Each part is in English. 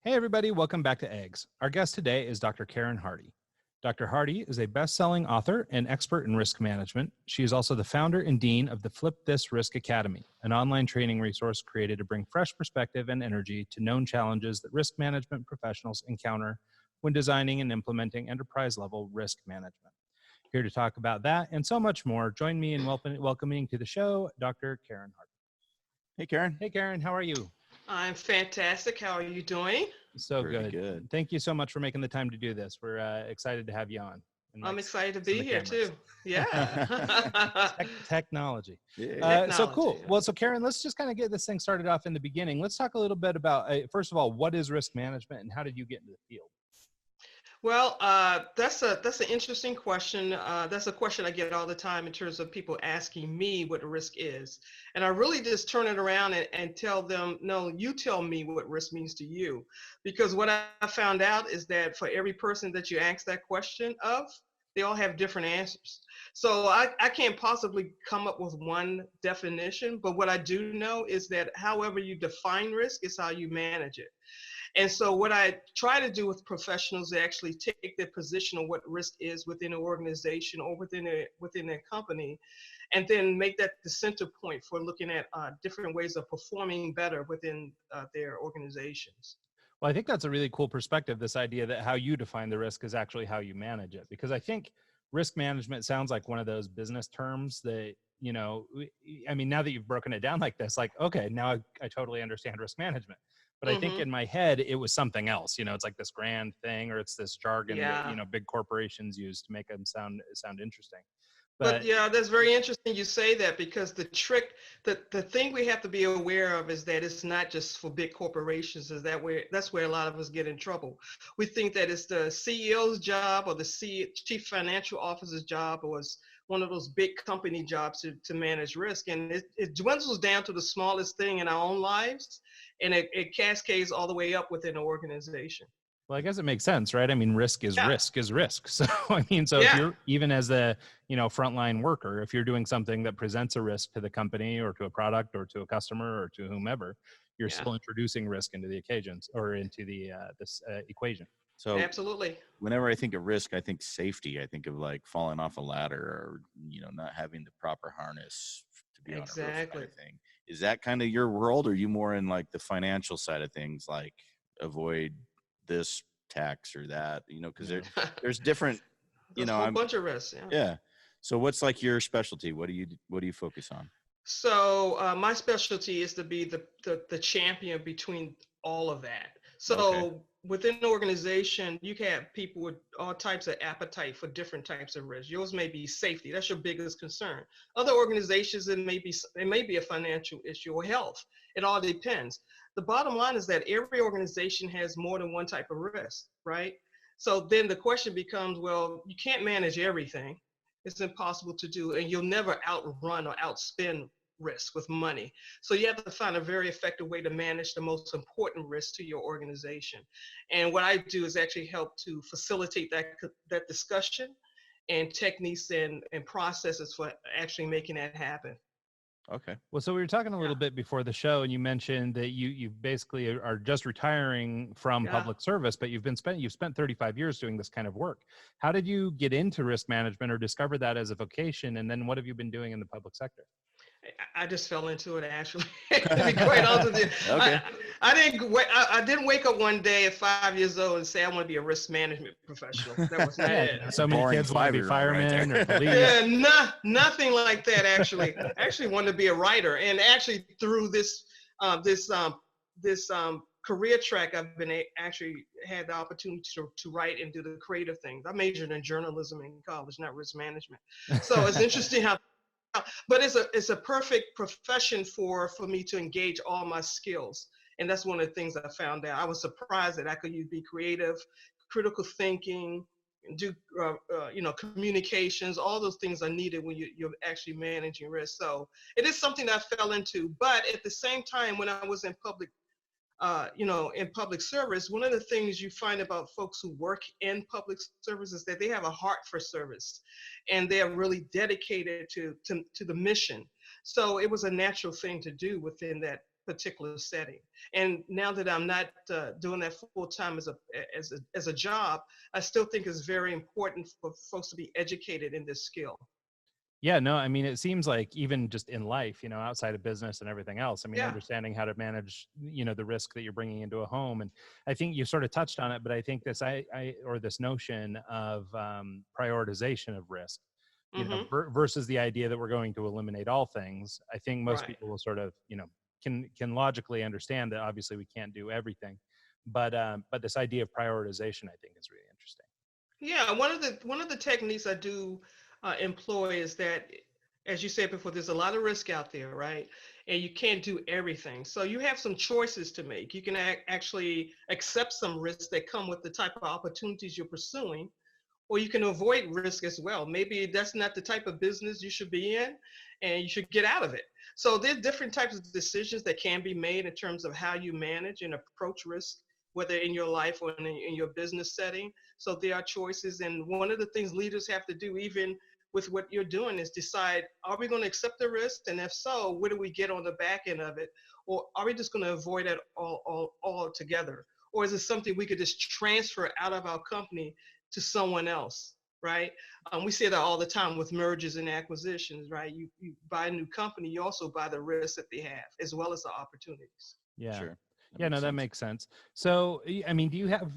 Hey everybody, welcome back to Eggs. Our guest today is Dr. Karen Hardy. Dr. Hardy is a best-selling author and expert in risk management. She is also the founder and dean of the Flip This Risk Academy, an online training resource created to bring fresh perspective and energy to known challenges that risk management professionals encounter when designing and implementing enterprise-level risk management. Here to talk about that and so much more, join me in welcoming to the show, Dr. Karen Hardy. Hey, Karen. Hey Karen, how are you? I'm fantastic. How are you doing? So Very good. good. Thank you so much for making the time to do this. We're excited to have you on. And I'm like excited to some of be the here cameras. too. Yeah. Technology. Yeah. So cool. Technology. Well, so Karen, let's just kind of get this thing started off in the beginning. Let's talk a little bit about, first of all, what is risk management and how did you get into the field? Well, that's an interesting question. That's a question I get all the time in terms of people asking me what risk is. And I really just turn it around and tell them, no, you tell me what risk means to you. Because what I found out is that for every person that you ask that question of, they all have different answers. So I can't possibly come up with one definition, but what I do know is that however you define risk is how you manage it. And so what I try to do with professionals is actually take their position on what risk is within an organization or within a company, and then make that the center point for looking at different ways of performing better within their organizations. Well, I think that's a really cool perspective, this idea that how you define the risk is actually how you manage it. Because I think risk management sounds like one of those business terms that, you know, I mean, now that you've broken it down like this, like, okay, now I totally understand risk management. But I think in my head, it was something else. You know, it's like this grand thing, or it's this jargon that, you know, big corporations use to make them sound interesting. But yeah, that's very interesting you say that, because the thing we have to be aware of is that it's not just for big corporations. That's where a lot of us get in trouble. We think that it's the CEO's job or the chief financial officer's job, or it's one of those big company jobs to manage risk. And it dwindles down to the smallest thing in our own lives, and it cascades all the way up within an organization. Well, I guess it makes sense, right? I mean, risk is risk. So, I mean, so Yeah. if you're, even as a, you know, frontline worker, if you're doing something that presents a risk to the company or to a product or to a customer or to whomever, you're still introducing risk into the occasions or into the this equation. So Absolutely. whenever I think of risk, I think safety. I think of like falling off a ladder or, you know, not having the proper harness to be on a roof kind of thing. Is that kind of your world, or are you more in like the financial side of things, like avoid this tax or that, you know, because there's different, you know, a whole bunch of risks. Yeah. So what's like your specialty? What do you focus on? So my specialty is to be the champion between all of that. So within the organization, you can have people with all types of appetite for different types of risk. Yours may be safety. That's your biggest concern. Other organizations, it may be a financial issue or health. It all depends. The bottom line is that every organization has more than one type of risk, right? So then the question becomes, well, you can't manage everything. It's impossible to do, and you'll never outrun or outspend risk with money. So you have to find a very effective way to manage the most important risks to your organization. And what I do is actually help to facilitate that discussion and techniques and processes for actually making that happen. Okay. Well, so we were talking a little bit before the show, and you mentioned that you basically are just retiring from public service, but you've spent 35 years doing this kind of work. How did you get into risk management or discover that as a vocation? And then what have you been doing in the public sector? I just fell into it, actually. To be quite honest with you, I didn't wake up one day at 5 years old and say I want to be a risk management professional. That was not it. So many kids want to be firemen or police. Yeah, nothing like that. Actually, I actually wanted to be a writer, and actually through this career track, I've been actually had the opportunity to write and do the creative things. I majored in journalism in college, not risk management. So it's interesting how. But it's a perfect profession for me to engage all my skills. And that's one of the things I found out. I was surprised that I could be creative, critical thinking, do communications. All those things are needed when you're actually managing risk. So it is something that I fell into. But at the same time, when I was in public service, one of the things you find about folks who work in public service is that they have a heart for service, and they are really dedicated to the mission. So it was a natural thing to do within particular setting. And now that I'm not doing that full time as a job, I still think it's very important for folks to be educated in this skill. Yeah, no, I mean, it seems like even just in life, outside of business and everything else, I mean, Yeah. understanding how to manage, the risk that you're bringing into a home. And I think you sort of touched on it, but I think this notion of prioritization of risk, Mm-hmm. versus the idea that we're going to eliminate all things. I think most Right. people will sort of, can logically understand that obviously we can't do everything, but this idea of prioritization, I think, is really interesting. Yeah, one of the techniques I do employ is that, as you said before, there's a lot of risk out there, right? And you can't do everything. So you have some choices to make. You can actually accept some risks that come with the type of opportunities you're pursuing, or you can avoid risk as well. Maybe that's not the type of business you should be in, and you should get out of it. So there's different types of decisions that can be made in terms of how you manage and approach risk, whether in your life or in your business setting. So there are choices, and one of the things leaders have to do, even with what you're doing, is decide: are we going to accept the risk, and if so, what do we get on the back end of it, or are we just going to avoid it all altogether? Or is it something we could just transfer out of our company to someone else, right? We say that all the time with mergers and acquisitions, right? You buy a new company, you also buy the risks that they have, as well as the opportunities. Yeah. Sure. Yeah, no, that sense. makes sense. So, I mean, do you have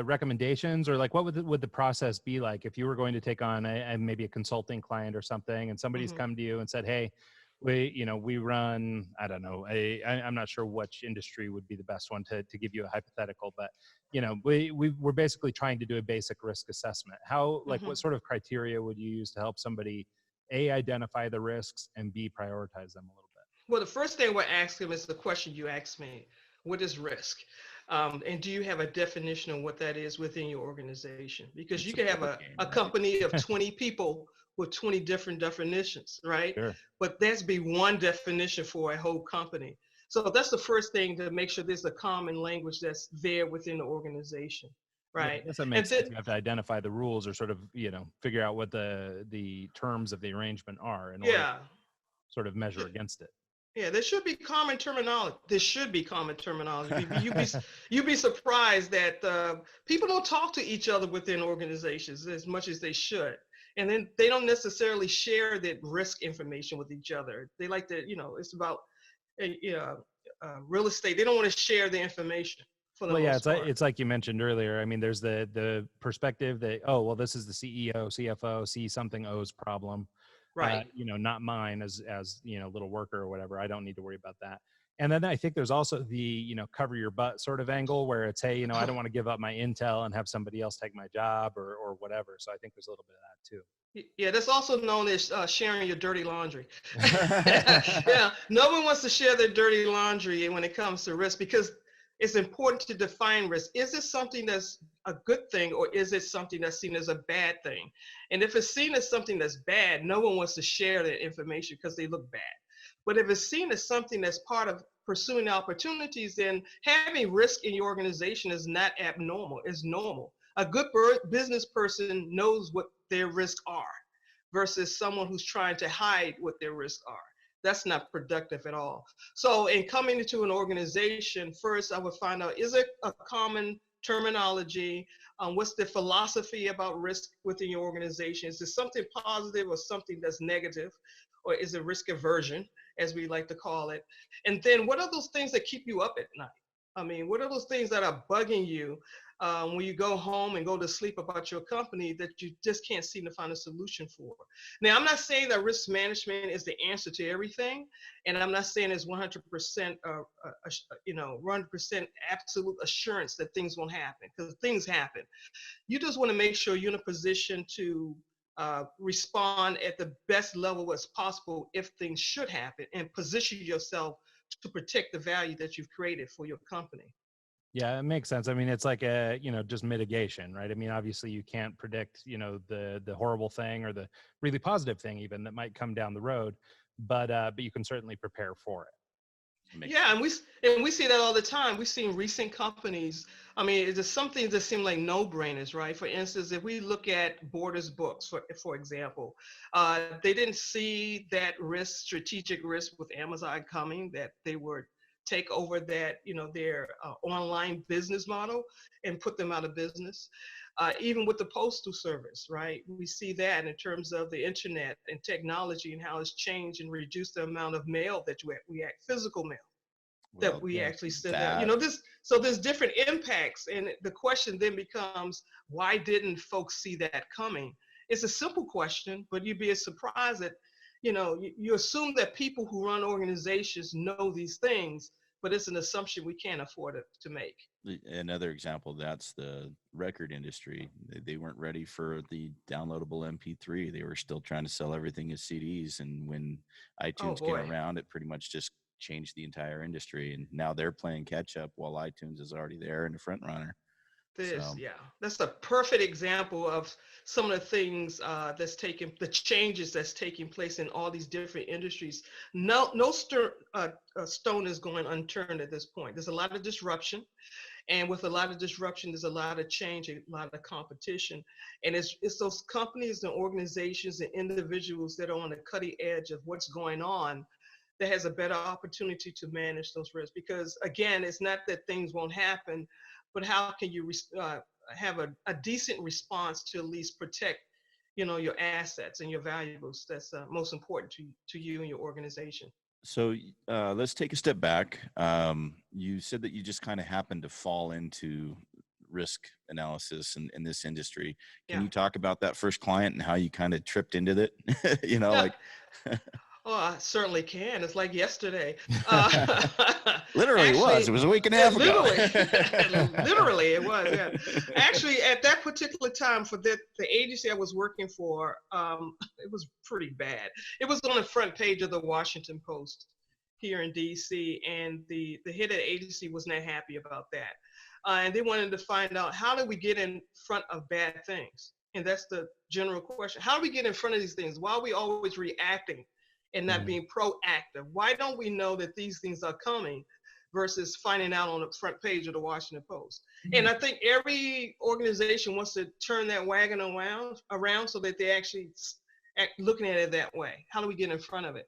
recommendations, or like what would the process be like if you were going to take on maybe a consulting client or something, and somebody's Mm-hmm. come to you and said, "Hey, we run, I don't know, I'm not sure which industry would be the best one to give you a hypothetical, but we're basically trying to do a basic risk assessment. How, like, Mm-hmm. what sort of criteria would you use to help somebody identify the risks and prioritize them a little bit?" Well, the first thing we're asking is the question you asked me: what is risk? And do you have a definition of what that is within your organization? Because you It's a can have board game, a right? company of 20 people with 20 different definitions, right? Sure. But that's be one definition for a whole company. So that's the first thing, to make sure there's a common language that's there within the organization, Yeah, I right? guess that And makes sense. then, You have to identify the rules, or sort of, figure out what the terms of the arrangement are in order to yeah, sort of measure against it. yeah, there should be common terminology. There should be common terminology. You'd be surprised that people don't talk to each other within organizations as much as they should, and then they don't necessarily share that risk information with each other. They like to, it's about real estate. They don't want to share the information for the Well, yeah, most part. it's like you mentioned earlier. I mean, there's the perspective that, oh, well, this is the CEO, CFO, see something O's problem, Right. not mine as little worker or whatever. I don't need to worry about that. And then I think there's also the cover your butt sort of angle, where it's, hey, I don't want to give up my intel and have somebody else take my job or whatever. So I think there's a little bit of that too. Yeah, that's also known as sharing your dirty laundry. Yeah, no one wants to share their dirty laundry when it comes to risk, because it's important to define risk. Is it something that's a good thing, or is it something that's seen as a bad thing? And if it's seen as something that's bad, no one wants to share that information because they look bad. But if it's seen as something that's part of pursuing opportunities, then having risk in your organization is not abnormal, it's normal. A good business person knows what their risks are, versus someone who's trying to hide what their risks are. That's not productive at all. So in coming into an organization, first I would find out, is it a common terminology? What's the philosophy about risk within your organization? Is it something positive or something that's negative? Or is it risk aversion, as we like to call it? And then what are those things that keep you up at night? I mean, what are those things that are bugging you when you go home and go to sleep about your company that you just can't seem to find a solution for? Now, I'm not saying that risk management is the answer to everything, and I'm not saying it's 100%, 100% absolute assurance that things won't happen, because things happen. You just want to make sure you're in a position to respond at the best level as possible if things should happen, and position yourself to protect the value that you've created for your company. Yeah, it makes sense. I mean, it's like just mitigation, right? I mean, obviously you can't predict, the horrible thing or the really positive thing even that might come down the road, but you can certainly prepare for it. Yeah, and we see that all the time. We've seen recent companies. I mean, it's just some things that seem like no-brainers, right? For instance, if we look at Borders Books, for example, they didn't see that risk, strategic risk with Amazon coming, that they were take over that, their online business model and put them out of business. Even with the postal service, right? We see that in terms of the internet and technology and how it's changed and reduced the amount of mail that physical mail that we actually send out. So there's different impacts. And the question then becomes, why didn't folks see that coming? It's a simple question, but you'd be surprised that, you assume that people who run organizations know these things, but it's an assumption we can't afford to make. Another example, that's the record industry. They weren't ready for the downloadable MP3. They were still trying to sell everything as CDs. And when iTunes came around, it pretty much just changed the entire industry. And now they're playing catch up while iTunes is already there and the front runner. That's a perfect example of some of the things the changes that's taking place in all these different industries. No stone is going unturned at this point. There's a lot of disruption, and with a lot of disruption, there's a lot of change, a lot of competition, and it's those companies and organizations and individuals that are on the cutting edge of what's going on that has a better opportunity to manage those risks. Because again, it's not that things won't happen, but how can you have a decent response to at least protect, your assets and your valuables? That's most important to you and your organization. So let's take a step back. You said that you just kind of happened to fall into risk analysis in this industry. Can you talk about that first client and how you kind of tripped into it? Oh, I certainly can. It's like yesterday. Literally, actually, it was a week and a half ago. Literally, it was. Yeah. Actually, at that particular time, for the agency I was working for, it was pretty bad. It was on the front page of the Washington Post here in D.C., and the head of the agency was not happy about that. And they wanted to find out, how do we get in front of bad things? And that's the general question. How do we get in front of these things? Why are we always reacting and not being proactive? Why don't we know that these things are coming versus finding out on the front page of the Washington Post? And I think every organization wants to turn that wagon around so that they actually looking at it that way. How do we get in front of it?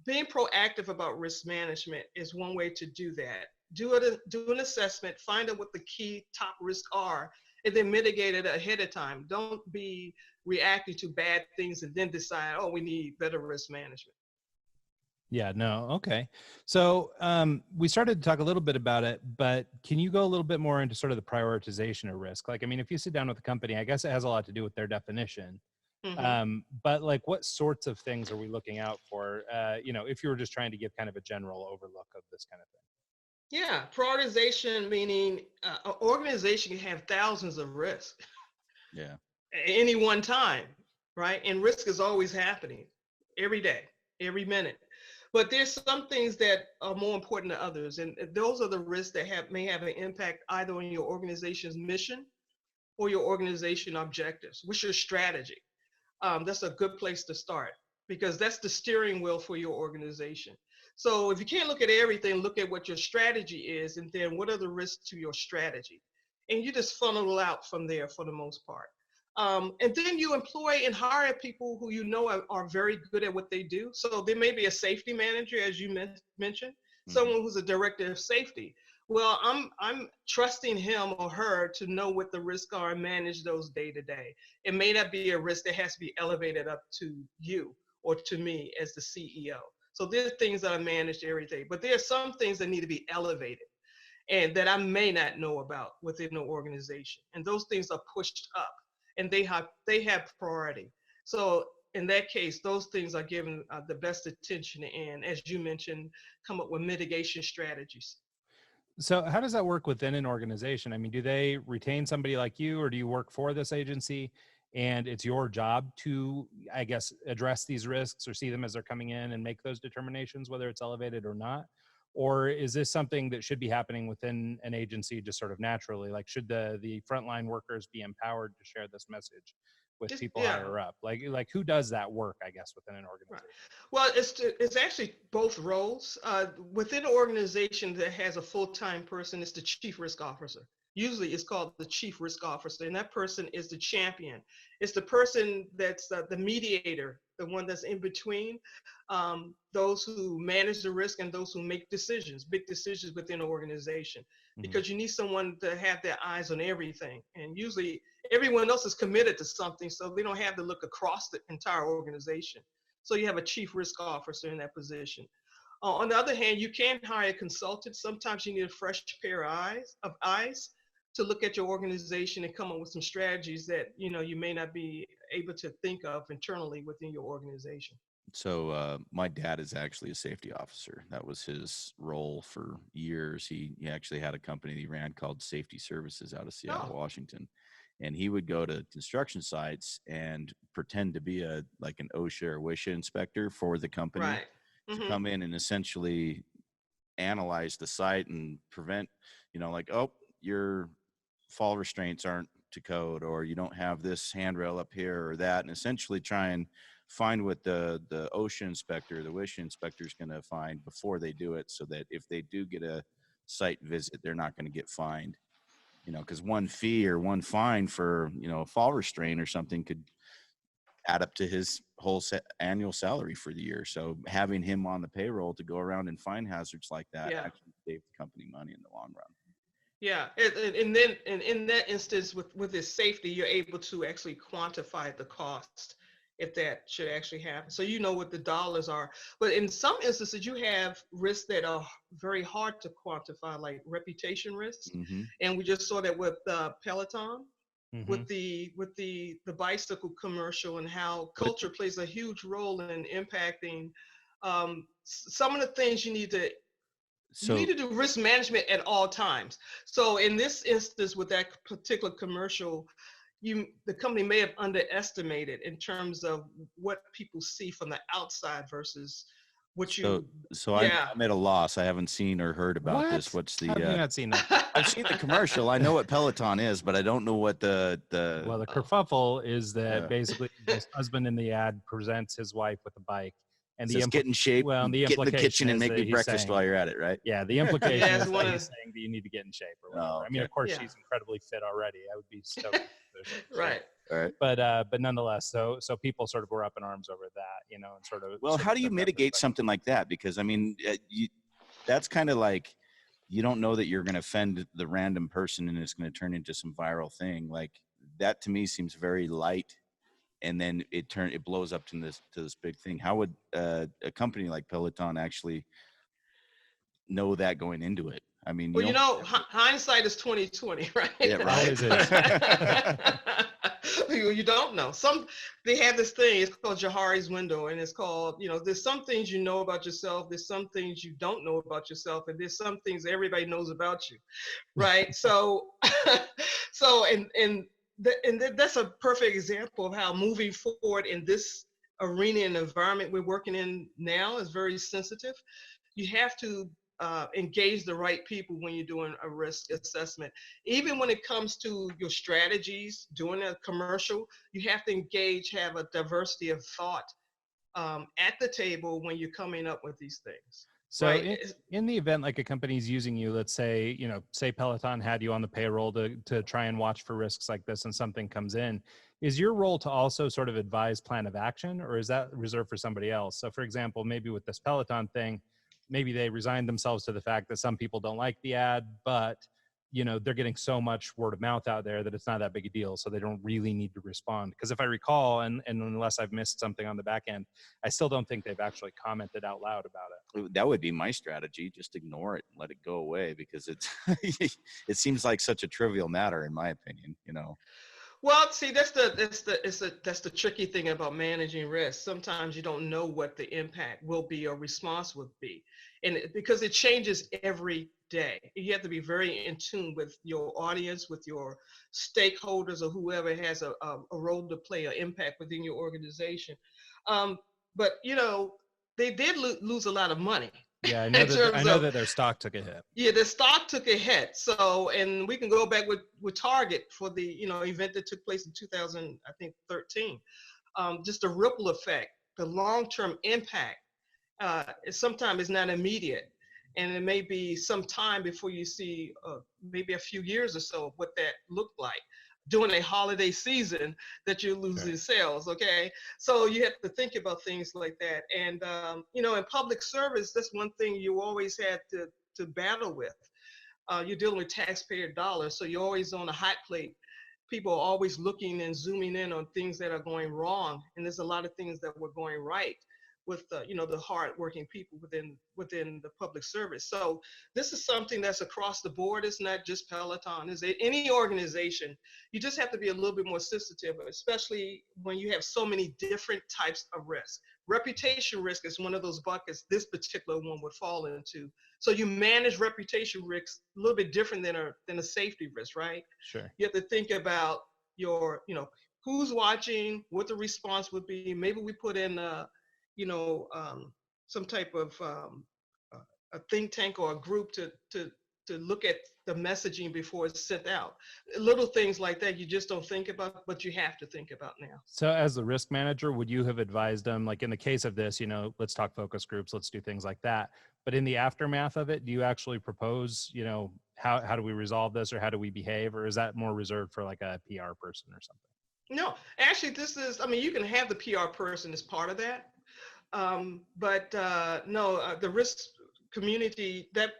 Being proactive about risk management is one way to do that. Do an assessment, find out what the key top risks are, and then mitigate it ahead of time. Don't be reacting to bad things and then decide, we need better risk management. Yeah, no. Okay. So we started to talk a little bit about it, but can you go a little bit more into sort of the prioritization of risk? Like, I mean, if you sit down with a company, I guess it has a lot to do with their definition. But like, what sorts of things are we looking out for, if you were just trying to give kind of a general overlook of this kind of thing? Yeah, prioritization, meaning an organization can have thousands of risks. Yeah. At any one time, right? And risk is always happening every day, every minute. But there's some things that are more important than others. And those are the risks that may have an impact either on your organization's mission or your organization objectives. What's your strategy? That's a good place to start, because that's the steering wheel for your organization. So if you can't look at everything, look at what your strategy is, and then what are the risks to your strategy? And you just funnel out from there for the most part. And then you employ and hire people who are very good at what they do. So there may be a safety manager, as you mentioned, someone who's a director of safety. Well, I'm trusting him or her to know what the risks are and manage those day to day. It may not be a risk that has to be elevated up to you or to me as the CEO. So there's things that are managed every day, but there are some things that need to be elevated and that I may not know about within the organization. And those things are pushed up, and they have priority. So in that case, those things are given the best attention, and as you mentioned, come up with mitigation strategies. So how does that work within an organization? I mean, do they retain somebody like you, or do you work for this agency and it's your job to, I guess, address these risks or see them as they're coming in and make those determinations, whether it's elevated or not? Or is this something that should be happening within an agency just sort of naturally? Like, should the frontline workers be empowered to share this message with people higher up? Like who does that work, I guess, within an organization? Right. Well, it's actually both roles. Within an organization that has a full-time person, it's the chief risk officer. usually it's called the chief risk officer, and that person is the champion. It's the person that's the mediator, the one that's in between those who manage the risk and those who make decisions, big decisions within an organization. Because you need someone to have their eyes on everything. And usually everyone else is committed to something, so they don't have to look across the entire organization. So you have a chief risk officer in that position. On the other hand, you can hire a consultant. Sometimes you need a fresh pair of eyes to look at your organization and come up with some strategies that you may not be able to think of internally within your organization. So my dad is actually a safety officer. That was his role for years. He actually had a company he ran called Safety Services out of Seattle, Washington. And he would go to construction sites and pretend to be an OSHA or WISHA inspector for the company, right. to come in and essentially analyze the site and prevent, oh, your fall restraints aren't to code, or you don't have this handrail up here or that, and essentially try and find what the OSHA inspector, the WISHA inspector is going to find before they do it, so that if they do get a site visit, they're not going to get fined. Because one fee or one fine for, a fall restraint or something could add up to his whole annual salary for the year. So having him on the payroll to go around and find hazards like that actually saved the company money in the long run. Yeah, and then in that instance, with this safety, you're able to actually quantify the cost if that should actually happen. So you know what the dollars are. But in some instances, you have risks that are very hard to quantify, like reputation risks. Mm-hmm. And we just saw that with Peloton, with the bicycle commercial, and how culture plays a huge role in impacting some of the things you need to. You need to do risk management at all times. So in this instance, with that particular commercial, the company may have underestimated in terms of what people see from the outside versus what you. So I'm at a loss. I haven't seen or heard about this. What's the? Have you not seen that? I've seen the commercial. I know what Peloton is, but I don't know what the. Well, the kerfuffle is that basically this husband in the ad presents his wife with a bike. And says, get in shape, get in the kitchen and make me breakfast while you're at it, right? Yeah, the implication is that he's saying that you need to get in shape or whatever. Okay. I mean, of course, she's incredibly fit already. I would be stoked. Right. All right. But nonetheless, so people sort of were up in arms over that, and sort of. Well, how do you mitigate something like that? Because I mean, that's kind of like, you don't know that you're going to offend the random person and it's going to turn into some viral thing. Like that to me seems very light. And then it blows up to this big thing. How would a company like Peloton actually know that going into it? I mean, hindsight is 20/20, right? Yeah, right. You don't know. They have this thing. It's called Johari's window, and it's called, there's some things you know about yourself. There's some things you don't know about yourself, and there's some things everybody knows about you, right? So, that's a perfect example of how moving forward in this arena and environment we're working in now is very sensitive. You have to engage the right people when you're doing a risk assessment. Even when it comes to your strategies, doing a commercial, you have to have a diversity of thought at the table when you're coming up with these things. So in the event like a company's using you, let's say, say Peloton had you on the payroll to try and watch for risks like this and something comes in, is your role to also sort of advise plan of action, or is that reserved for somebody else? So for example, maybe with this Peloton thing, maybe they resigned themselves to the fact that some people don't like the ad, but they're getting so much word of mouth out there that it's not that big a deal. So they don't really need to respond. Because if I recall, and unless I've missed something on the back end, I still don't think they've actually commented out loud about it. That would be my strategy. Just ignore it and let it go away, because it seems like such a trivial matter, in my opinion, Well, see, that's the tricky thing about managing risk. Sometimes you don't know what the impact will be or response will be, and because it changes every day. You have to be very in tune with your audience, with your stakeholders, or whoever has a role to play or impact within your organization. But they did lose a lot of money. Yeah, I know that their stock took a hit. Yeah, the stock took a hit. So, and we can go back with Target for the event that took place in 2013. Just the ripple effect, the long-term impact. Sometimes it's not immediate, And it may be some time before you see maybe a few years or so what that looked like. During a holiday season that you're losing sales, okay? So you have to think about things like that. And, in public service, that's one thing you always had to battle with. You're dealing with taxpayer dollars, so you're always on a hot plate. People are always looking and zooming in on things that are going wrong, and there's a lot of things that were going right with the hard-working people within the public service. So this is something that's across the board. It's not just Peloton. It's any organization. You just have to be a little bit more sensitive, especially when you have so many different types of risk. Reputation risk is one of those buckets this particular one would fall into. So you manage reputation risks a little bit different than a safety risk, right? Sure. You have to think about your, who's watching, what the response would be. Maybe we put in some type of a think tank or a group to look at the messaging before it's sent out. Little things like that you just don't think about, but you have to think about now. So as the risk manager, would you have advised them, like in the case of this, let's talk focus groups, let's do things like that. But in the aftermath of it, do you actually propose, how do we resolve this, or how do we behave? Or is that more reserved for like a PR person or something? No, actually you can have the PR person as part of that. The risk community, that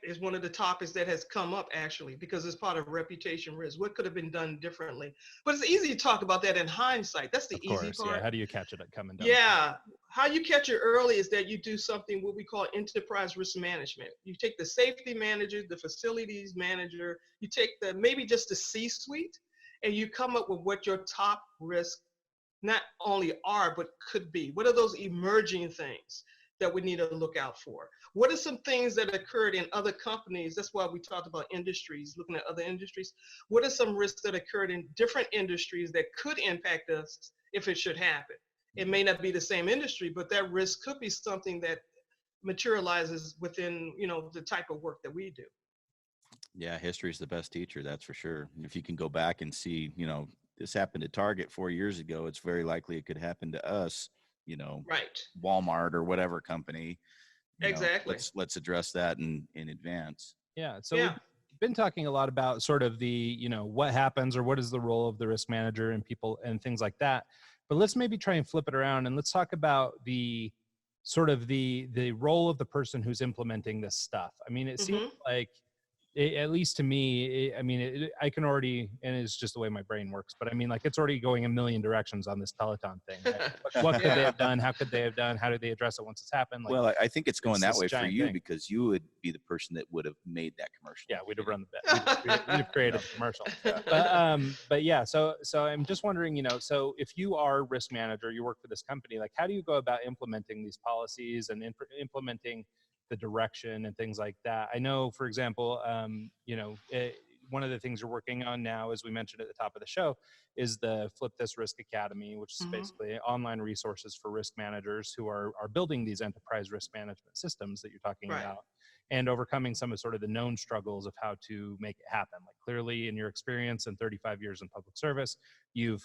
is one of the topics that has come up actually, because it's part of reputation risk. What could have been done differently? But it's easy to talk about that in hindsight. That's the easy part. Yeah. How do you catch it coming down? Yeah. How you catch it early is that you do something what we call enterprise risk management. You take the safety manager, the facilities manager, you take maybe just the C-suite, and you come up with what your top risk not only are, but could be. What are those emerging things that we need to look out for? What are some things that occurred in other companies? That's why we talked about industries, looking at other industries. What are some risks that occurred in different industries that could impact us if it should happen? It may not be the same industry, but that risk could be something that materializes within, the type of work that we do. Yeah, history is the best teacher, that's for sure. If you can go back and see, this happened to Target 4 years ago, it's very likely it could happen to us, right. Walmart or whatever company. Exactly. Let's address that in advance. Yeah. So we've been talking a lot about sort of the, what happens or what is the role of the risk manager and people and things like that. But let's maybe try and flip it around and let's talk about the sort of the role of the person who's implementing this stuff. I mean, it seems like, at least to me, I can already, and it's just the way my brain works, but I mean, like, it's already going a million directions on this Peloton thing. Right? What could they have done? How could they have done? How do they address it once it's happened? Like, well, I think it's going that way for you thing. Because you would be the person that would have made that commercial. Yeah, we'd have run the bet. We'd have created the commercial. But yeah, so I'm just wondering, so if you are risk manager, you work for this company, like, how do you go about implementing these policies and implementing the direction and things like that? I know, for example, one of the things you're working on now, as we mentioned at the top of the show, is the Flip This Risk Academy, which is basically online resources for risk managers who are building these enterprise risk management systems that you're talking about, and overcoming some of sort of the known struggles of how to make it happen. Like, clearly in your experience and 35 years in public service, you've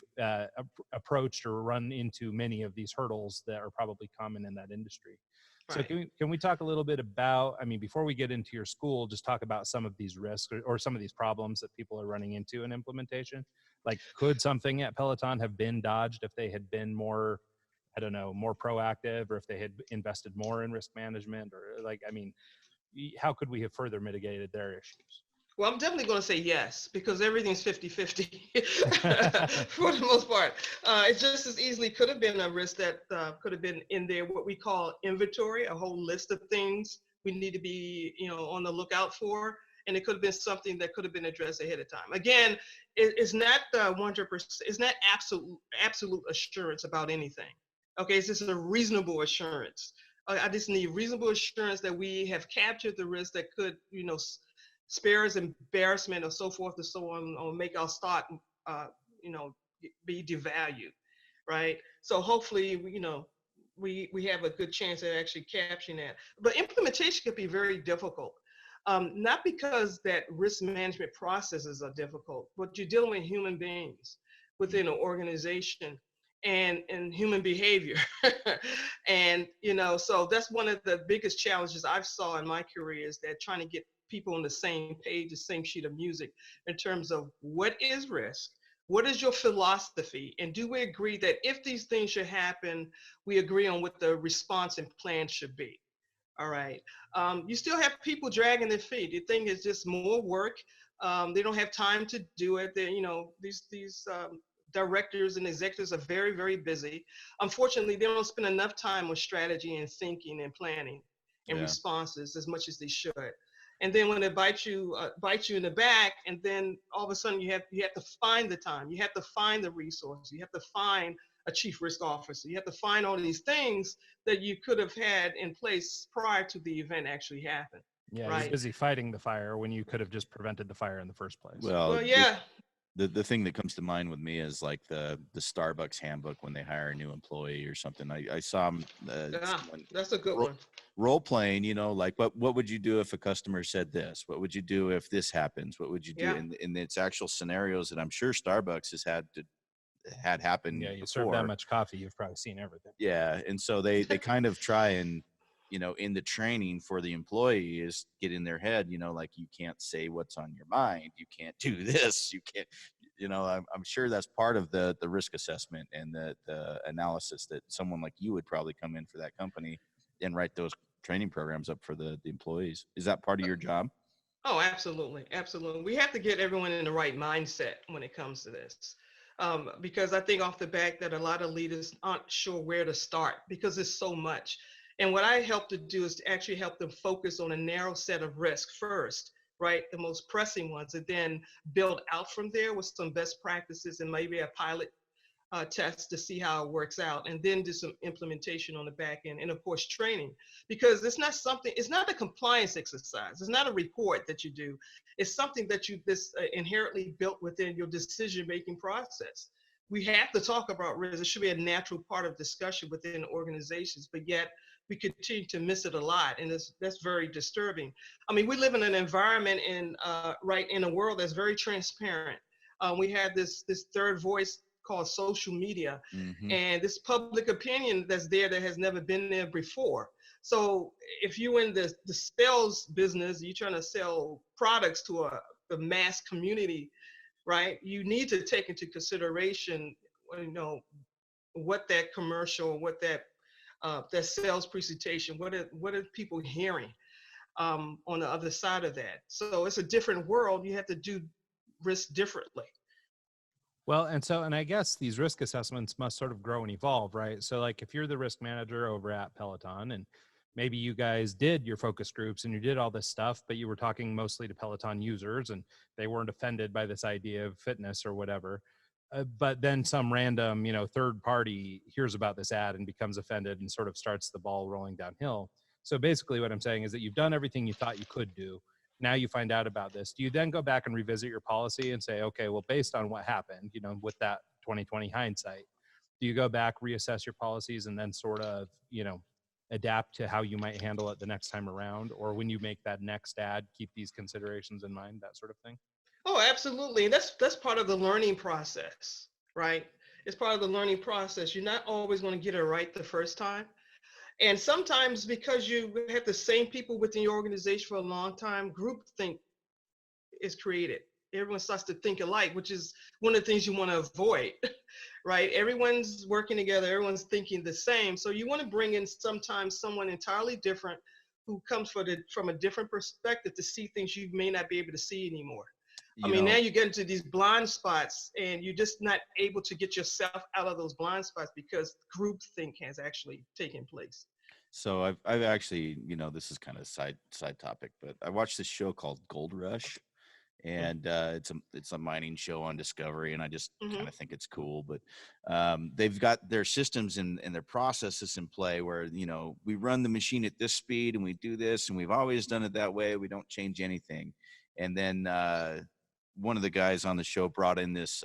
approached or run into many of these hurdles that are probably common in that industry. So can we talk a little bit about, before we get into your school, just talk about some of these risks or some of these problems that people are running into in implementation? Like, could something at Peloton have been dodged if they had been more, more proactive, or if they had invested more in risk management, or how could we have further mitigated their issues? Well, I'm definitely going to say yes, because everything's 50-50 for the most part. It just as easily could have been a risk that could have been in there, what we call inventory, a whole list of things we need to be, on the lookout for. And it could have been something that could have been addressed ahead of time. Again, it's not 100%, it's not absolute assurance about anything. Okay, it's just a reasonable assurance. I just need reasonable assurance that we have captured the risk that could, spare us embarrassment or so forth and so on, or make our stock, be devalued, right? So hopefully, we have a good chance at actually capturing that. But implementation can be very difficult, not because that risk management processes are difficult, but you're dealing with human beings within an organization. and human behavior. And so that's one of the biggest challenges I've saw in my career, is that trying to get people on the same page, the same sheet of music, in terms of what is risk, what is your philosophy, and do we agree that if these things should happen, we agree on what the response and plan should be. All right. You still have people dragging their feet. You think it's just more work. They don't have time to do it. These directors and executives are very, very busy. Unfortunately, they don't spend enough time on strategy and thinking and planning and Yeah. responses as much as they should. And then when they bite you in the back, and then all of a sudden you have to find the time, you have to find the resources, you have to find a chief risk officer, you have to find all these things that you could have had in place prior to the event actually happening. Yeah, right? You're busy fighting the fire when you could have just prevented the fire in the first place. Well, yeah. The thing that comes to mind with me is like the Starbucks handbook when they hire a new employee or something. I saw That's a good one. Role playing, like what would you do if a customer said this? What would you do if this happens? What would you do? Yeah. And it's actual scenarios that I'm sure Starbucks has had happen Yeah, you before. serve that much coffee, you've probably seen everything. Yeah, and so they kind of try and in the training for the employee is get in their head, like you can't say what's on your mind, you can't do this, you can't, I'm sure that's part of the risk assessment and the analysis that someone like you would probably come in for that company and write those training programs up for the employees. Is that part of your job? Oh, absolutely. Absolutely. We have to get everyone in the right mindset when it comes to this. Because I think off the back that a lot of leaders aren't sure where to start because there's so much. And what I help to do is to actually help them focus on a narrow set of risks first, right? The most pressing ones, and then build out from there with some best practices and maybe a pilot test to see how it works out, and then do some implementation on the back end, and of course training, because it's not a compliance exercise, it's not a report that you do, it's something that this inherently built within your decision making process. We have to talk about risk. It should be a natural part of discussion within organizations, but yet we continue to miss it a lot, and that's very disturbing. I mean, we live in an environment in a world that's very transparent. We have this third voice called social media, and this public opinion that's there that has never been there before. So if you're in the sales business, you're trying to sell products to the mass community, right? You need to take into consideration, what that commercial, what that sales presentation, what are people hearing on the other side of that? So it's a different world. You have to do risk differently. Well, and I guess these risk assessments must sort of grow and evolve, right? So like if you're the risk manager over at Peloton, and maybe you guys did your focus groups and you did all this stuff, but you were talking mostly to Peloton users and they weren't offended by this idea of fitness or whatever. But then some random, third party hears about this ad and becomes offended and sort of starts the ball rolling downhill. So basically what I'm saying is that you've done everything you thought you could do. Now you find out about this. Do you then go back and revisit your policy and say, okay, well, based on what happened, with that 2020 hindsight, do you go back, reassess your policies, and then sort of, adapt to how you might handle it the next time around? Or when you make that next ad, keep these considerations in mind, that sort of thing? Oh, absolutely. And that's part of the learning process, right? It's part of the learning process. You're not always going to get it right the first time. And sometimes because you have the same people within your organization for a long time, groupthink is created. Everyone starts to think alike, which is one of the things you want to avoid, right? Everyone's working together, everyone's thinking the same. So you want to bring in sometimes someone entirely different who comes from a different perspective to see things you may not be able to see anymore. Now you get into these blind spots and you're just not able to get yourself out of those blind spots because groupthink has actually taken place. So I've actually, this is kind of side topic, but I watched this show called Gold Rush, and it's a mining show on Discovery, and I just kind of think it's cool. But they've got their systems and their processes in play where we run the machine at this speed and we do this, and we've always done it that way. We don't change anything. And then one of the guys on the show brought in this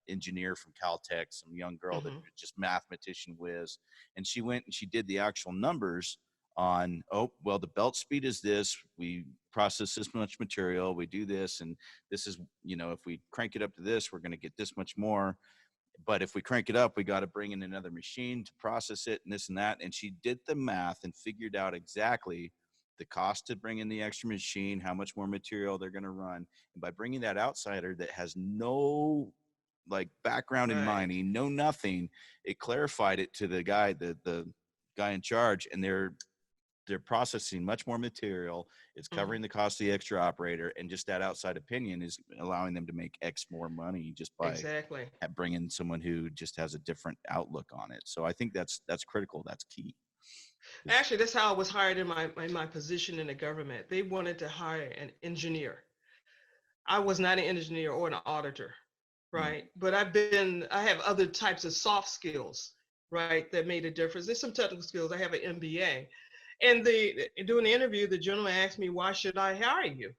engineer from Caltech, some young girl that just mathematician whiz, and she went and she did the actual numbers on, the belt speed is this, we process this much material, we do this, and this is, if we crank it up to this, we're going to get this much more. but if we crank it up, we got to bring in another machine to process it and this and that. And she did the math and figured out exactly the cost to bring in the extra machine, how much more material they're going to run. And by bringing that outsider that has no like background in mining, no nothing, it clarified it to the guy, the guy in charge, and they're processing much more material. It's covering the cost of the extra operator, and just that outside opinion is allowing them to make X more money just by bringing someone who just has a different outlook on it. So I think that's critical. That's key. Actually, that's how I was hired in my position in the government. They wanted to hire an engineer. I was not an engineer or an auditor, right? But I have other types of soft skills, right, that made a difference. There's some technical skills. I have an MBA. And during the interview, the gentleman asked me, why should I hire you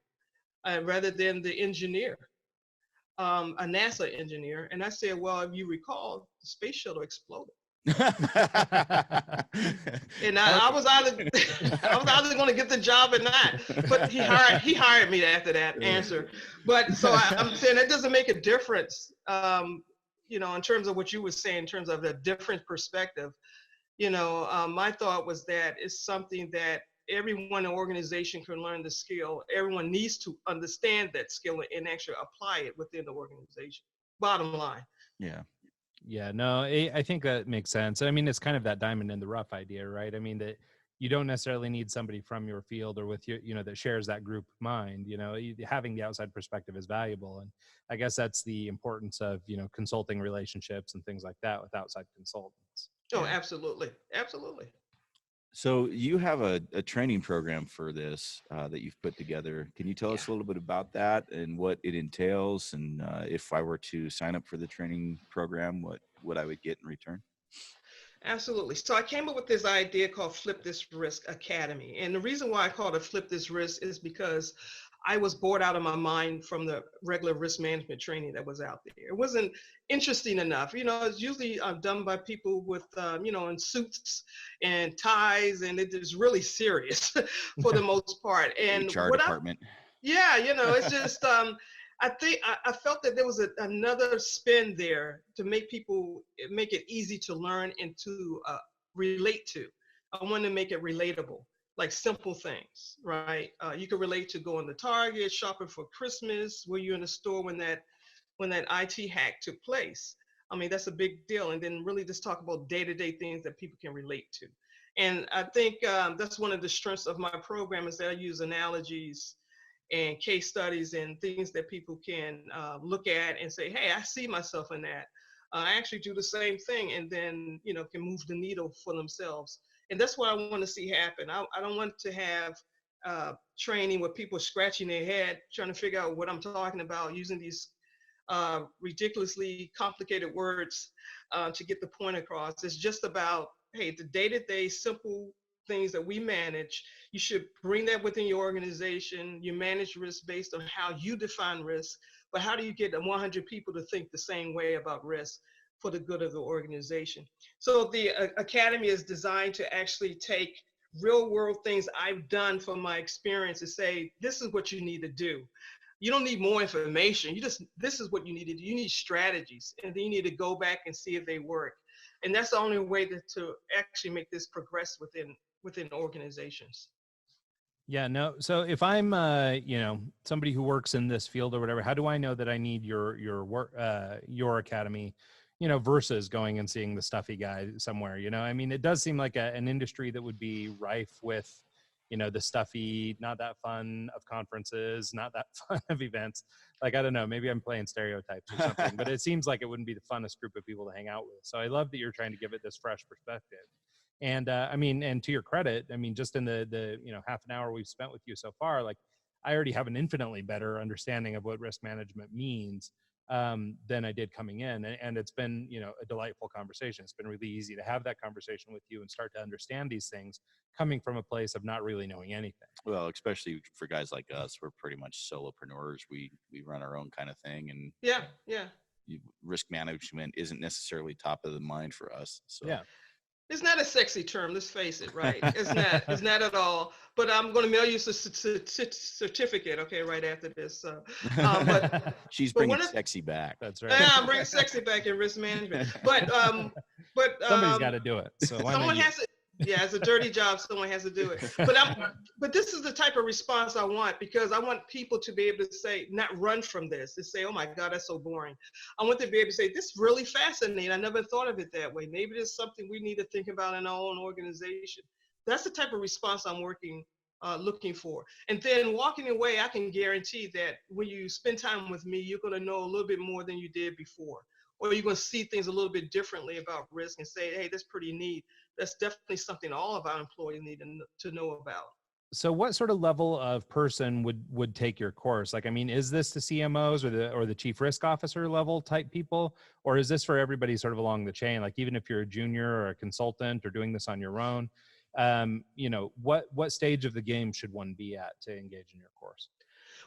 rather than the engineer, a NASA engineer? And I said, well, if you recall, the space shuttle exploded. And I was either going to get the job or not. But he hired me after that answer. But so I'm saying that doesn't make a difference, in terms of what you were saying, in terms of a different perspective. My thought was that it's something that everyone in the organization can learn the skill. Everyone needs to understand that skill and actually apply it within the organization. Bottom line. Yeah, no, I think that makes sense. I mean, it's kind of that diamond in the rough idea, right? I mean, that you don't necessarily need somebody from your field or with you, that shares that group mind. Having the outside perspective is valuable. And I guess that's the importance of, consulting relationships and things like that with outside consultants. Oh, absolutely. Absolutely. So you have a training program for this that you've put together. Can you tell us a little bit about that and what it entails? And if I were to sign up for the training program, what I would get in return? Absolutely. So I came up with this idea called Flip This Risk Academy. And the reason why I called it Flip This Risk is because I was bored out of my mind from the regular risk management training that was out there. It wasn't interesting enough. It's usually done by people with, in suits and ties, and it is really serious for the most part. And HR department. It's just, I felt that there was another spin there to make it easy to learn and to relate to. I wanted to make it relatable, like simple things, right? You can relate to going to Target, shopping for Christmas, were you in the store when that IT hack took place? I mean, that's a big deal. And then really just talk about day-to-day things that people can relate to. And I think that's one of the strengths of my program is that I use analogies and case studies and things that people can look at and say, hey, I see myself in that. I actually do the same thing, and then, can move the needle for themselves. And that's what I want to see happen. I don't want to have training where people are scratching their head, trying to figure out what I'm talking about, using these ridiculously complicated words to get the point across. It's just about, hey, the day-to-day simple things that we manage, you should bring that within your organization. You manage risk based on how you define risk, but how do you get 100 people to think the same way about risk for the good of the organization? So the Academy is designed to actually take real world things I've done from my experience and say, this is what you need to do. You don't need more information. This is what you need to do. You need strategies, and then you need to go back and see if they work. And that's the only way to actually make this progress within organizations. Yeah, no. So if I'm, somebody who works in this field or whatever, how do I know that I need your work, your academy, versus going and seeing the stuffy guy somewhere? I mean, it does seem like an industry that would be rife with, the stuffy, not that fun of conferences, not that fun of events. Like, I don't know, maybe I'm playing stereotypes or something, but it seems like it wouldn't be the funnest group of people to hang out with. So I love that you're trying to give it this fresh perspective. And I mean, and to your credit, I mean, just in the half an hour we've spent with you so far, like I already have an infinitely better understanding of what risk management means than I did coming in. And it's been, a delightful conversation. It's been really easy to have that conversation with you and start to understand these things coming from a place of not really knowing anything. Well, especially for guys like us, we're pretty much solopreneurs. We run our own kind of thing, and yeah. Risk management isn't necessarily top of the mind for us. So yeah. It's not a sexy term, let's face it, right? It's not at all. But I'm going to mail you a certificate, okay, right after this. But She's but bringing one of sexy back. That's right. yeah, I'm bringing sexy back in risk management. But Somebody's got to do it. So why not someone you? has to. Yeah, it's a dirty job. Someone has to do it. But this is the type of response I want, because I want people to be able to say, not run from this, to say, oh my God, that's so boring. I want to be able to say, this is really fascinating. I never thought of it that way. Maybe there's something we need to think about in our own organization. That's the type of response I'm looking for. And then walking away, I can guarantee that when you spend time with me, you're going to know a little bit more than you did before. Or you're going to see things a little bit differently about risk and say, hey, that's pretty neat. That's definitely something all of our employees need to know about. So what sort of level of person would take your course? Like, I mean, is this the CMOs or the chief risk officer level type people, or is this for everybody sort of along the chain? Like, even if you're a junior or a consultant or doing this on your own, what stage of the game should one be at to engage in your course?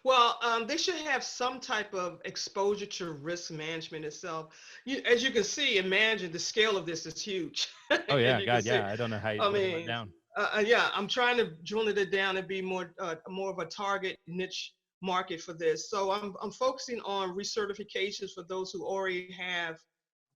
Well, they should have some type of exposure to risk management itself. As you can see, imagine the scale of this is huge. Oh yeah, You can God, see. yeah. I don't know how you I whittle that mean, down. yeah, I'm trying to drill it down and be more of a target niche market for this. So I'm focusing on recertifications for those who already have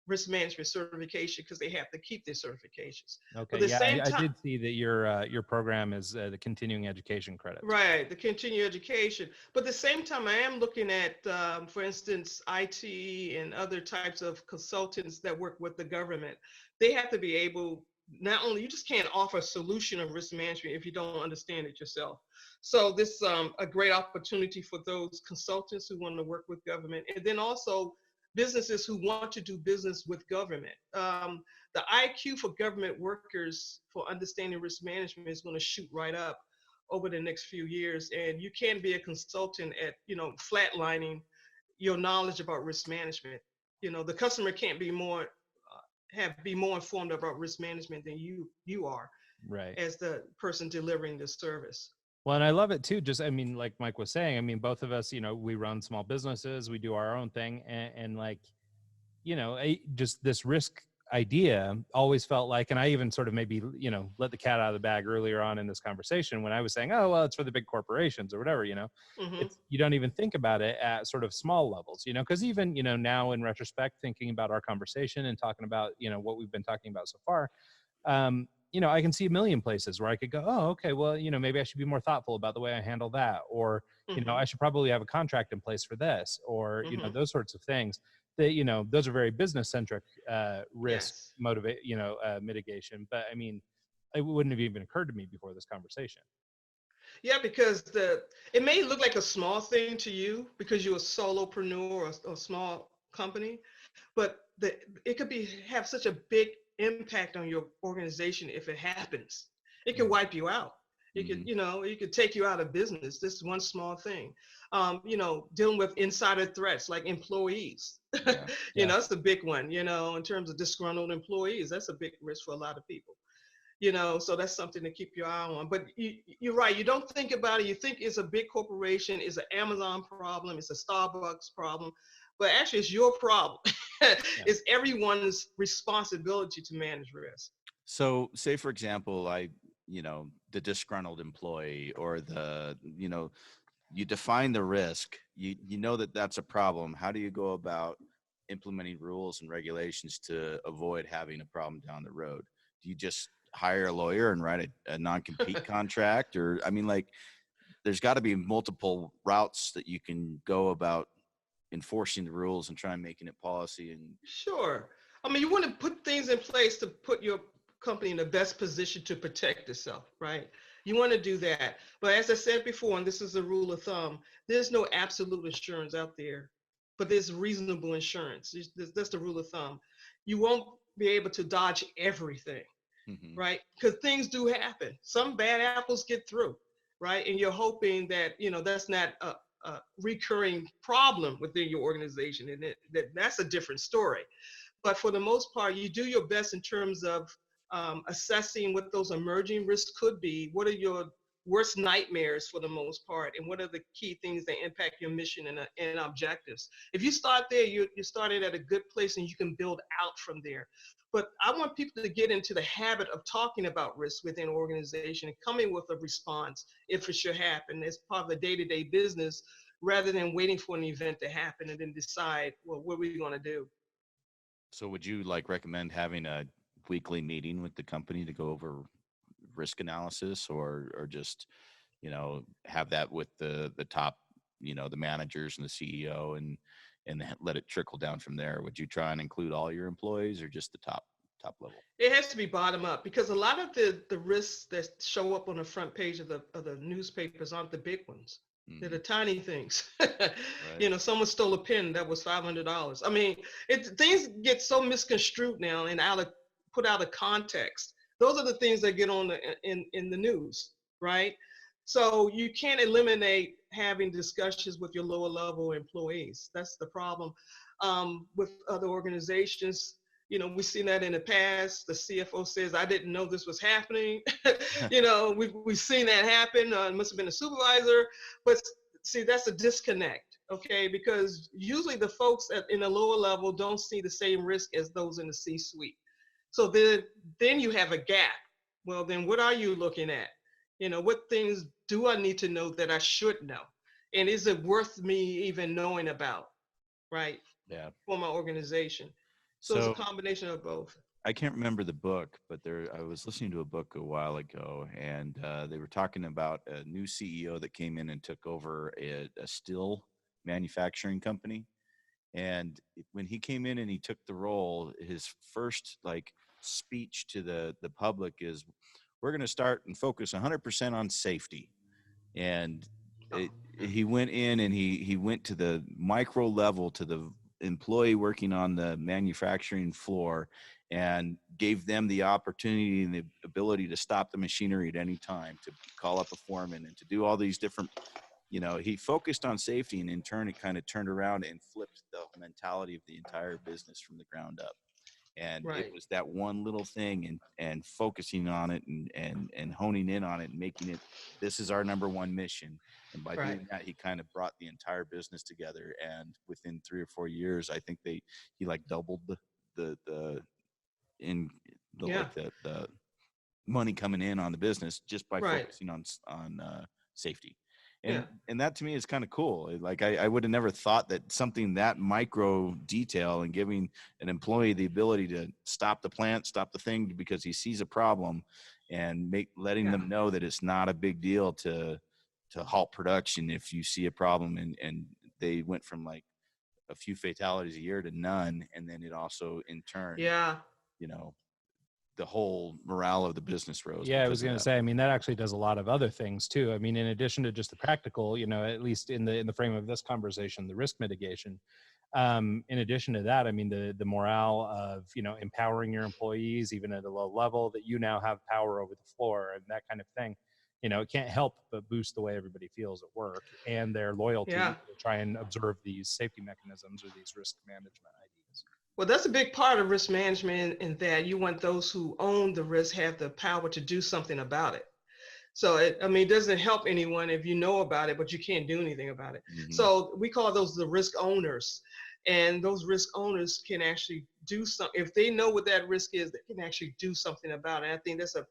risk management certification, because they have to keep their certifications. But Okay, at the yeah, same I time, did see that your program is the continuing education credits. right, the continuing education. But at the same time, I am looking at, for instance, IT and other types of consultants that work with the government. They have to be able, not only, you just can't offer a solution of risk management if you don't understand it yourself. So this a great opportunity for those consultants who want to work with government, and then also businesses who want to do business with government. The IQ for government workers for understanding risk management is going to shoot right up over the next few years. And you can be a consultant at, flatlining your knowledge about risk management. The customer can't be more informed about risk management than you are, Right. as the person delivering the service. Well, and I love it too. Just, I mean, like Mike was saying, I mean, both of us, we run small businesses, we do our own thing, and like, just this risk idea always felt like, and I even sort of maybe, let the cat out of the bag earlier on in this conversation when I was saying, oh, well, it's for the big corporations or whatever, Mm-hmm. it's, you don't even think about it at sort of small levels, because even, now in retrospect, thinking about our conversation and talking about, what we've been talking about so far, I can see a million places where I could go, oh, okay, well, maybe I should be more thoughtful about the way I handle that, or, Mm-hmm. I should probably have a contract in place for this, or, Mm-hmm. those sorts of things that, those are very business centric risk Yes. mitigation. But I mean, it wouldn't have even occurred to me before this conversation. Yeah, because it may look like a small thing to you because you're a solopreneur or a small company, but it could have such a big impact on your organization if it happens. It could wipe you out. It could, Mhm. it could take you out of business. This is one small thing. Dealing with insider threats like employees. Yeah. Yeah. That's the big one. In terms of disgruntled employees, that's a big risk for a lot of people. So that's something to keep your eye on. But you're right, you don't think about it, you think it's a big corporation, it's an Amazon problem, it's a Starbucks problem, but actually it's your problem. Yeah. It's everyone's responsibility to manage risk. So say for example, the disgruntled employee or you define the risk, you know that that's a problem. How do you go about implementing rules and regulations to avoid having a problem down the road? Do you just hire a lawyer and write a non-compete contract? Or, I mean, like, there's got to be multiple routes that you can go about enforcing the rules and try and making it policy. And Sure. I mean, you want to put things in place to put your company in the best position to protect itself, right? You want to do that. But as I said before, and this is a rule of thumb, there's no absolute insurance out there, but there's reasonable insurance. That's the rule of thumb. You won't be able to dodge everything, Mhm. right? Because things do happen. Some bad apples get through, right? And you're hoping that, that's not a recurring problem within your organization, and that's a different story. But for the most part, you do your best in terms of assessing what those emerging risks could be. What worst nightmares for the most part, and what are the key things that impact your mission and objectives. If you start there, you started at a good place, and you can build out from there. But I want people to get into the habit of talking about risk within an organization and coming with a response if it should happen as part of the day-to-day business, rather than waiting for an event to happen and then decide, well, what are we going to do? So would you like recommend having a weekly meeting with the company to go over risk analysis, or just, have that with the top, the managers and the CEO, and let it trickle down from there? Would you try and include all your employees, or just the top level? It has to be bottom up, because a lot of the risks that show up on the front page of the newspapers aren't the big ones. They're the tiny things. Right. Someone stole a pen that was $500. I mean, things get so misconstrued now and put out of context. Those are the things that get on in the news, right? So you can't eliminate having discussions with your lower level employees. That's the problem. With other organizations, we've seen that in the past. The CFO says, I didn't know this was happening. We've seen that happen. It must have been a supervisor. But see, that's a disconnect, okay? Because usually the folks in the lower level don't see the same risk as those in the C-suite. So then you have a gap. Well, then what are you looking at? What things do I need to know that I should know? And is it worth me even knowing about, right? Yeah. For my organization. So it's a combination of both. I can't remember the book, but I was listening to a book a while ago, and they were talking about a new CEO that came in and took over a steel manufacturing company. And when he came in and he took the role, his first speech to the public is, we're going to start and focus 100% on safety. And he went in and he went to the micro level, to the employee working on the manufacturing floor, and gave them the opportunity and the ability to stop the machinery at any time, to call up a foreman, and to do all these different, he focused on safety, and in turn it kind of turned around and flipped the mentality of the entire business from the ground up. And right. It was that one little thing, and focusing on it, and honing in on it, and making it, this is our number one mission. And by doing that, he kind of brought the entire business together. And within 3 or 4 years, I think he doubled the money coming in on the business, just by focusing on safety. And that to me is kind of cool. Like I would have never thought that something that micro detail, and giving an employee the ability to stop the plant, stop the thing because he sees a problem, and letting them know that it's not a big deal to halt production if you see a problem. And they went from like a few fatalities a year to none. And then it also in turn, the whole morale of the business rose. Yeah, I was going to say, I mean, that actually does a lot of other things too. I mean, in addition to just the practical, at least in the frame of this conversation, the risk mitigation. In addition to that, I mean, the morale of, empowering your employees, even at a low level, that you now have power over the floor and that kind of thing. It can't help but boost the way everybody feels at work and their loyalty to try and observe these safety mechanisms or these risk management ideas. Well, that's a big part of risk management, in that you want those who own the risk have the power to do something about it. So, it doesn't help anyone if you know about it, but you can't do anything about it. Mm-hmm. So we call those the risk owners. And those risk owners can actually do something. If they know what that risk is, they can actually do something about it. And I think that's a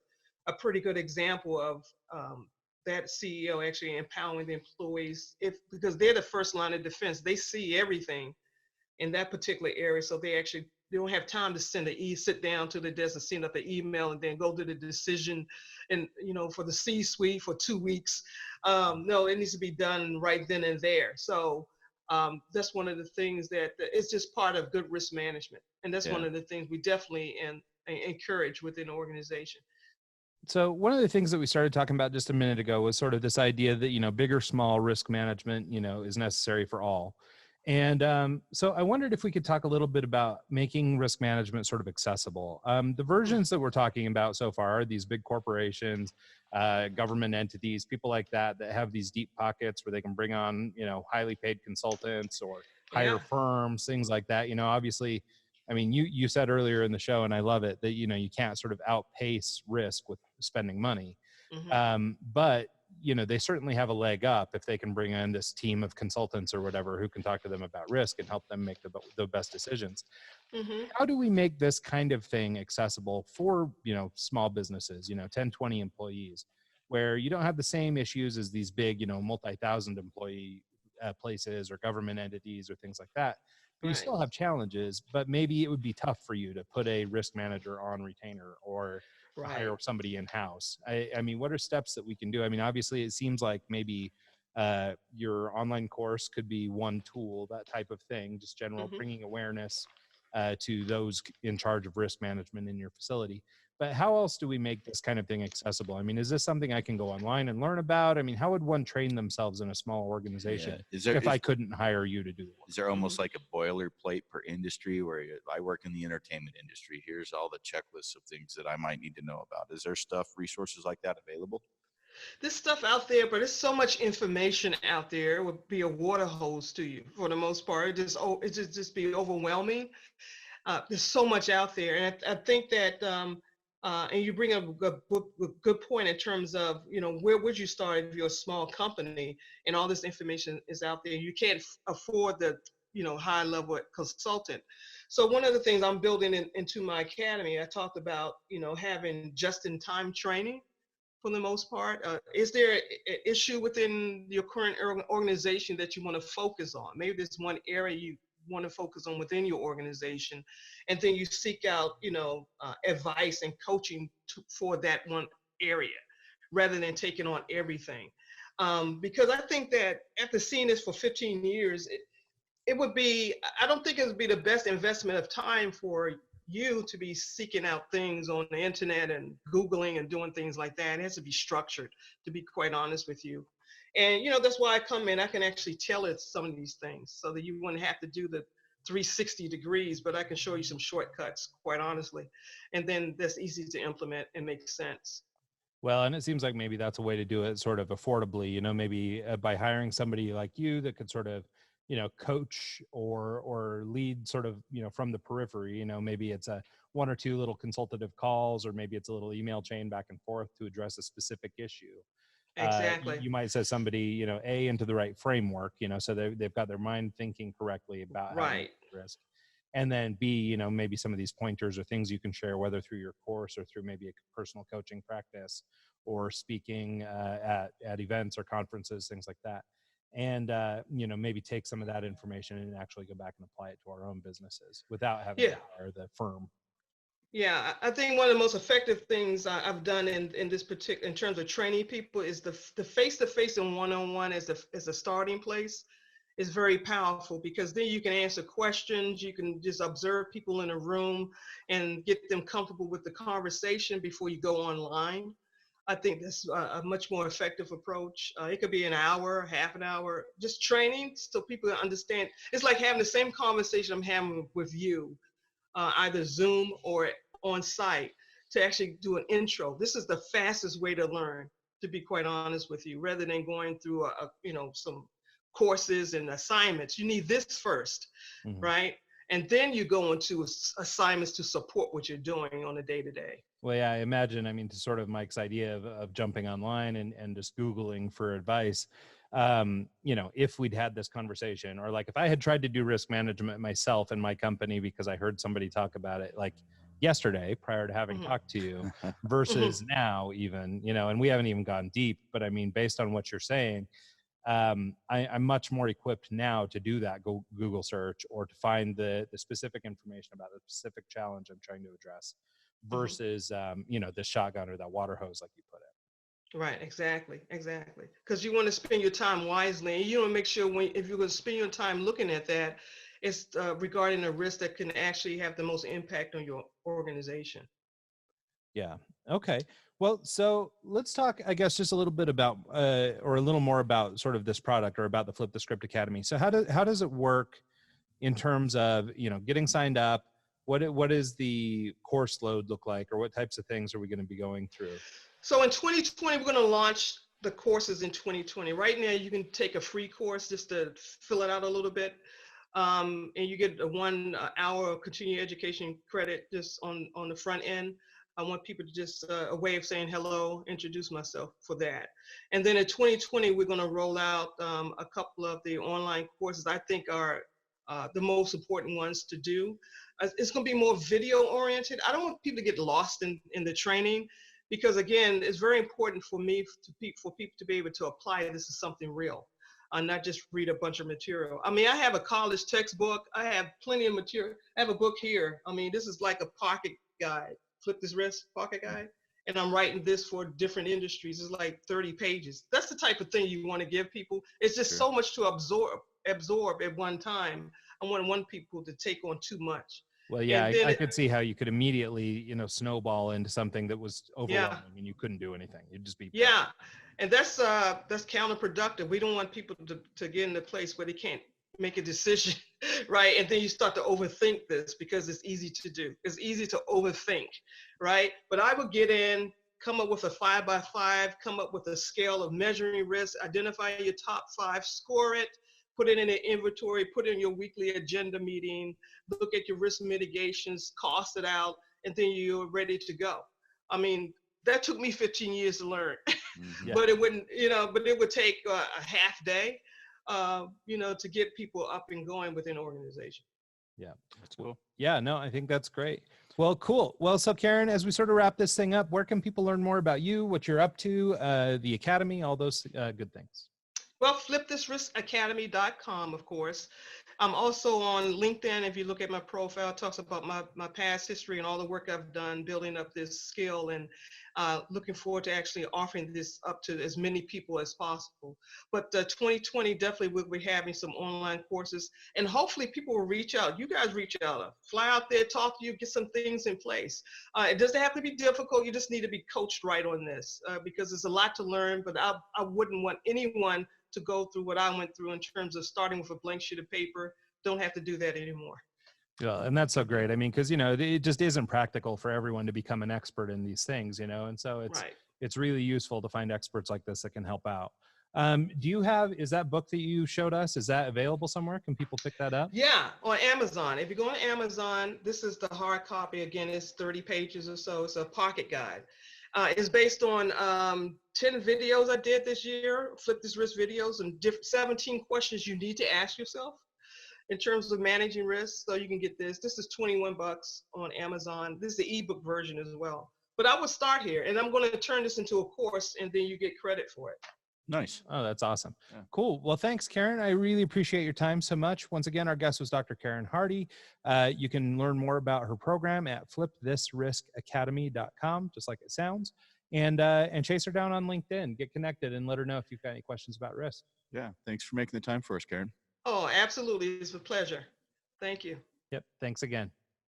pretty good example of that CEO actually empowering the employees, because they're the first line of defense. They see everything in that particular area, so they don't have time to sit down to the desk and send up an email and then go to the decision, and for the C-suite for 2 weeks. No, it needs to be done right then and there. So that's one of the things that it's just part of good risk management, and that's one of the things we definitely encourage within an organization. So one of the things that we started talking about just a minute ago was sort of this idea that big or small risk management is necessary for all. And so I wondered if we could talk a little bit about making risk management sort of accessible. The versions that we're talking about so far are these big corporations, government entities, people like that have these deep pockets where they can bring on, highly paid consultants or hire firms, things like that. Obviously, I mean, you said earlier in the show, and I love it, that, you can't sort of outpace risk with spending money. Mm-hmm. But they certainly have a leg up if they can bring in this team of consultants or whatever who can talk to them about risk and help them make the best decisions. Mm-hmm. How do we make this kind of thing accessible for, small businesses, 10, 20 employees, where you don't have the same issues as these big, multi-thousand employee places or government entities or things like that, but you Right. still have challenges, but maybe it would be tough for you to put a risk manager on retainer or to hire Right. somebody in-house. I mean, what are steps that we can do? I mean, obviously it seems like maybe your online course could be one tool, that type of thing, just general Mm-hmm. bringing awareness to those in charge of risk management in your facility. But how else do we make this kind of thing accessible? I mean, is this something I can go online and learn about? I mean, how would one train themselves in a small organization if I couldn't hire you to do the work? Is there almost like a boilerplate per industry where I work in the entertainment industry? Here's all the checklists of things that I might need to know about. Is there resources like that available? This stuff out there, but there's so much information out there. It would be a water hose to you for the most part. It just be overwhelming. There's so much out there, and I think that and you bring up a good point in terms of where would you start if you're a small company and all this information is out there. You can't afford the high level consultant. So one of the things I'm building into my academy, I talked about having just in time training for the most part. Is there an issue within your current organization that you want to focus on? Maybe there's one area you want to focus on within your organization, and then you seek out, advice and coaching for that one area, rather than taking on everything. Because I think that after seeing this for 15 years, it would be, I don't think it would be the best investment of time for you to be seeking out things on the internet and Googling and doing things like that. It has to be structured, to be quite honest with you. And, that's why I come in. I can actually tailor some of these things so that you wouldn't have to do the 360 degrees, but I can show you some shortcuts, quite honestly. And then that's easy to implement and make sense. Well, and it seems like maybe that's a way to do it sort of affordably, maybe by hiring somebody like you that could sort of, coach or lead sort of, from the periphery, maybe it's a one or two little consultative calls, or maybe it's a little email chain back and forth to address a specific issue. Exactly. You might set somebody, into the right framework, so they've got their mind thinking correctly about how to Right. manage risk. And then B, maybe some of these pointers or things you can share, whether through your course or through maybe a personal coaching practice or speaking at events or conferences, things like that. And, maybe take some of that information and actually go back and apply it to our own businesses without having to hire the firm. Yeah, I think one of the most effective things I've done in this particular, in terms of training people, is the face-to-face and one-on-one as a starting place is very powerful, because then you can answer questions, you can just observe people in a room and get them comfortable with the conversation before you go online. I think that's a much more effective approach. It could be an hour, half an hour, just training so people understand. It's like having the same conversation I'm having with you, either Zoom or on site, to actually do an intro. This is the fastest way to learn, to be quite honest with you, rather than going through some courses and assignments. You need this first, right? And then you go into assignments to support what you're doing on a day-to-day. Well, yeah, I imagine, to sort of Mike's idea of jumping online and just Googling for advice, if we'd had this conversation, or like if I had tried to do risk management myself in my company because I heard somebody talk about it like yesterday prior to having talked to you versus now even, and we haven't even gone deep, but I mean, based on what you're saying, I'm much more equipped now to do that Google search or to find the specific information about the specific challenge I'm trying to address versus, the shotgun or that water hose, like you put it. Right, exactly. Because you want to spend your time wisely, and you want to make sure if you're going to spend your time looking at that, it's regarding a risk that can actually have the most impact on your organization. Yeah. Okay. Well, so let's talk, I guess, just a little bit about, or a little more about sort of this product, or about the Flip the Script Academy. So how does it work in terms of, getting signed up? What is the course load look like, or what types of things are we going to be going through? So in 2020, we're going to launch the courses in 2020. Right now, you can take a free course just to fill it out a little bit. And you get a 1 hour continuing education credit just on the front end. I want people to just a way of saying hello, introduce myself for that. And then in 2020, we're going to roll out a couple of the online courses I think are the most important ones to do. It's going to be more video oriented. I don't want people to get lost in the training, because again, it's very important for me for people to be able to apply this as something real. Not just read a bunch of material. I mean, I have a college textbook. I have plenty of material. I have a book here. I mean, this is like a pocket guide, Flip This Risk pocket guide. And I'm writing this for different industries. It's like 30 pages. That's the type of thing you want to give people. It's just so much to absorb at one time. I wouldn't want people to take on too much. Well, yeah, I could see how you could immediately, snowball into something that was overwhelming and you couldn't do anything. You'd just be and that's counterproductive. We don't want people to get in a place where they can't make a decision, right? And then you start to overthink this, because it's easy to do. It's easy to overthink, right? But I would get in, come up with a 5x5, come up with a scale of measuring risk, identify your top 5, score it, put it in an inventory, put it in your weekly agenda meeting, look at your risk mitigations, cost it out, and then you're ready to go. I mean, that took me 15 years to learn, but it wouldn't, but it would take a half day, to get people up and going within an organization. Yeah, that's cool. Yeah, no, I think that's great. Well, cool. Well, so Karen, as we sort of wrap this thing up, where can people learn more about you, what you're up to, the Academy, all those good things? Well, flipthisriskacademy.com, of course. I'm also on LinkedIn. If you look at my profile, it talks about my past history and all the work I've done building up this skill, and looking forward to actually offering this up to as many people as possible. But 2020, definitely we'll be having some online courses, and hopefully people will reach out. You guys reach out, fly out there, talk to you, get some things in place. It doesn't have to be difficult. You just need to be coached right on this, because there's a lot to learn, but I wouldn't want anyone to go through what I went through in terms of starting with a blank sheet of paper. Don't have to do that anymore. Yeah, and that's so great. I mean, because it just isn't practical for everyone to become an expert in these things, and so it's really useful to find experts like this that can help out. Is that book that you showed us, is that available somewhere? Can people pick that up? Yeah, on Amazon. If you go on Amazon, this is the hard copy. Again, it's 30 pages or so. It's a pocket guide. It's based on 10 videos I did this year, Flip This Risk videos, and 17 questions you need to ask yourself in terms of managing risk. So you can get this. This is $21 on Amazon. This is the ebook version as well. But I would start here, and I'm going to turn this into a course, and then you get credit for it. Nice. Oh, that's awesome. Yeah. Cool. Well, thanks, Karen. I really appreciate your time so much. Once again, our guest was Dr. Karen Hardy. You can learn more about her program at flipthisriskacademy.com, just like it sounds. And chase her down on LinkedIn. Get connected and let her know if you've got any questions about risk. Yeah. Thanks for making the time for us, Karen. Oh, absolutely. It's a pleasure. Thank you. Yep. Thanks again.